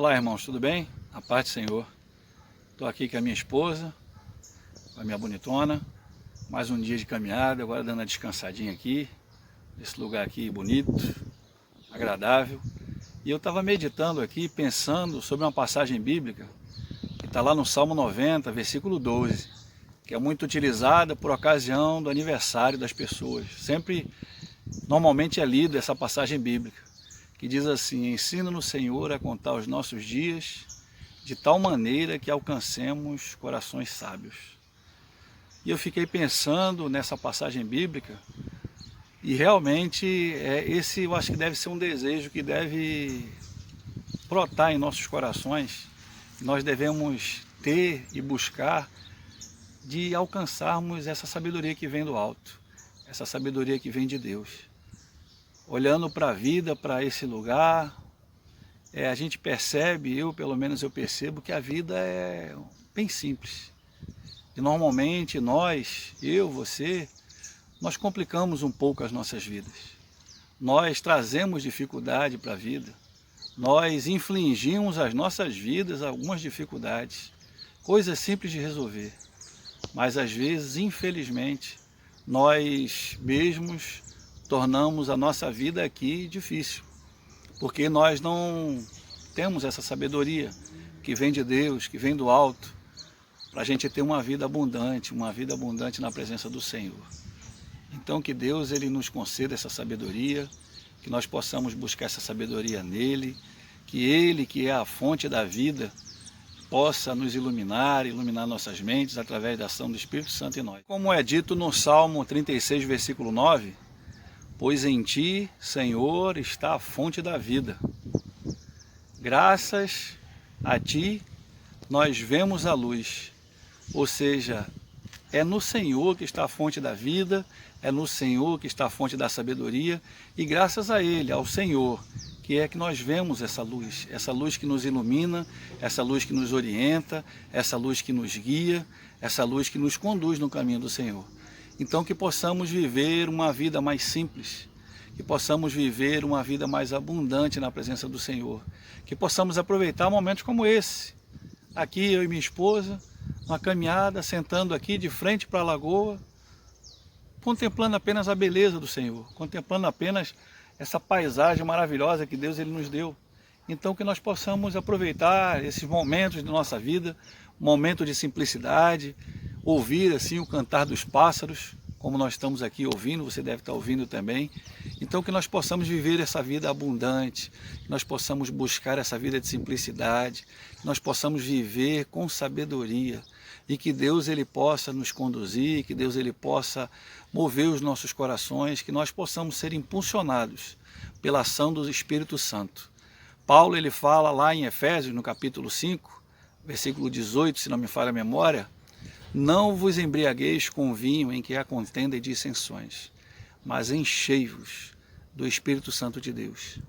Olá, irmãos, tudo bem? A paz do Senhor. Estou aqui com a minha esposa, com a minha bonitona. Mais um dia de caminhada, agora dando uma descansadinha aqui, nesse lugar aqui bonito, agradável. E eu estava meditando aqui, pensando sobre uma passagem bíblica, que está lá no Salmo 90, versículo 12, que é muito utilizada por ocasião do aniversário das pessoas. Normalmente é lida essa passagem bíblica, que diz assim: ensina-nos, Senhor, a contar os nossos dias, de tal maneira que alcancemos corações sábios. E eu fiquei pensando nessa passagem bíblica, e realmente esse eu acho que deve ser um desejo que deve brotar em nossos corações. Nós devemos ter e buscar de alcançarmos essa sabedoria que vem do alto, essa sabedoria que vem de Deus. Olhando para a vida, para esse lugar, a gente percebe, pelo menos eu percebo, que a vida é bem simples. E normalmente nós, você, nós complicamos um pouco as nossas vidas. Nós trazemos dificuldade para a vida. Nós infligimos às nossas vidas algumas dificuldades, coisas simples de resolver. Mas às vezes, infelizmente, nós mesmos tornamos a nossa vida aqui difícil, porque nós não temos essa sabedoria que vem de Deus, que vem do alto, para a gente ter uma vida abundante na presença do Senhor. Então que Deus ele nos conceda essa sabedoria, que nós possamos buscar essa sabedoria nele, que Ele, que é a fonte da vida, possa nos iluminar nossas mentes através da ação do Espírito Santo em nós. Como é dito no Salmo 36, versículo 9, pois em ti, Senhor, está a fonte da vida. Graças a ti nós vemos a luz. Ou seja, é no Senhor que está a fonte da vida, é no Senhor que está a fonte da sabedoria, e graças a Ele, ao Senhor, que nós vemos essa luz que nos ilumina, essa luz que nos orienta, essa luz que nos guia, essa luz que nos conduz no caminho do Senhor. Então que possamos viver uma vida mais simples, que possamos viver uma vida mais abundante na presença do Senhor, que possamos aproveitar momentos como esse, aqui eu e minha esposa, uma caminhada, sentando aqui de frente para a lagoa, contemplando apenas a beleza do Senhor, contemplando apenas essa paisagem maravilhosa que Deus ele nos deu. Então que nós possamos aproveitar esses momentos de nossa vida, momento de simplicidade, ouvir assim o cantar dos pássaros, como nós estamos aqui ouvindo, você deve estar ouvindo também. Então que nós possamos viver essa vida abundante, que nós possamos buscar essa vida de simplicidade, que nós possamos viver com sabedoria, e que Deus ele possa nos conduzir, que Deus ele possa mover os nossos corações, que nós possamos ser impulsionados pela ação do Espírito Santo. Paulo ele fala lá em Efésios, no capítulo 5, versículo 18, se não me falha a memória: não vos embriagueis com vinho em que há contenda e dissensões, mas enchei-vos do Espírito Santo de Deus.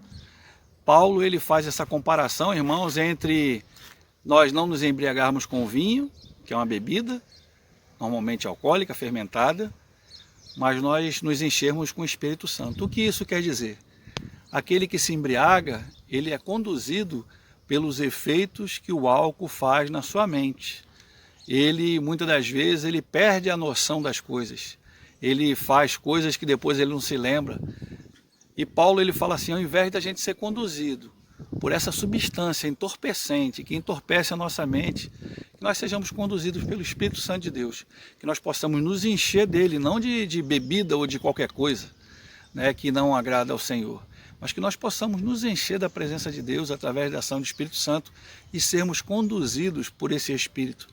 Paulo ele faz essa comparação, irmãos, entre nós não nos embriagarmos com vinho, que é uma bebida, normalmente alcoólica, fermentada, mas nós nos enchermos com o Espírito Santo. O que isso quer dizer? Aquele que se embriaga, ele é conduzido pelos efeitos que o álcool faz na sua mente. Ele, muitas das vezes, ele perde a noção das coisas. Ele faz coisas que depois ele não se lembra. E Paulo ele fala assim: ao invés da gente ser conduzido por essa substância entorpecente, que entorpece a nossa mente, que nós sejamos conduzidos pelo Espírito Santo de Deus, que nós possamos nos encher dele, não de bebida ou de qualquer coisa, né, que não agrada ao Senhor, mas que nós possamos nos encher da presença de Deus através da ação do Espírito Santo e sermos conduzidos por esse Espírito,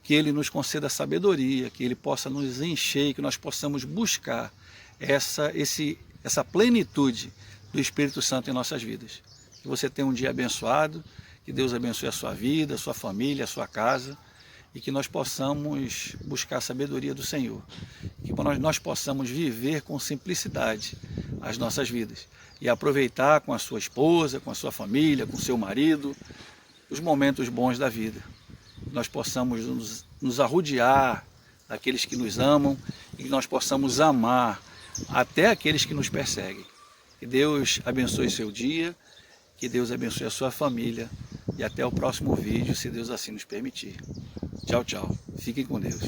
que ele nos conceda sabedoria, que ele possa nos encher, que nós possamos buscar essa plenitude do Espírito Santo em nossas vidas. Que você tenha um dia abençoado, que Deus abençoe a sua vida, a sua família, a sua casa, e que nós possamos buscar a sabedoria do Senhor, que nós possamos viver com simplicidade as nossas vidas e aproveitar com a sua esposa, com a sua família, com o seu marido, os momentos bons da vida. Nós possamos nos arrodear daqueles que nos amam e que nós possamos amar até aqueles que nos perseguem. Que Deus abençoe seu dia, que Deus abençoe a sua família, e até o próximo vídeo, se Deus assim nos permitir. Tchau, tchau. Fiquem com Deus.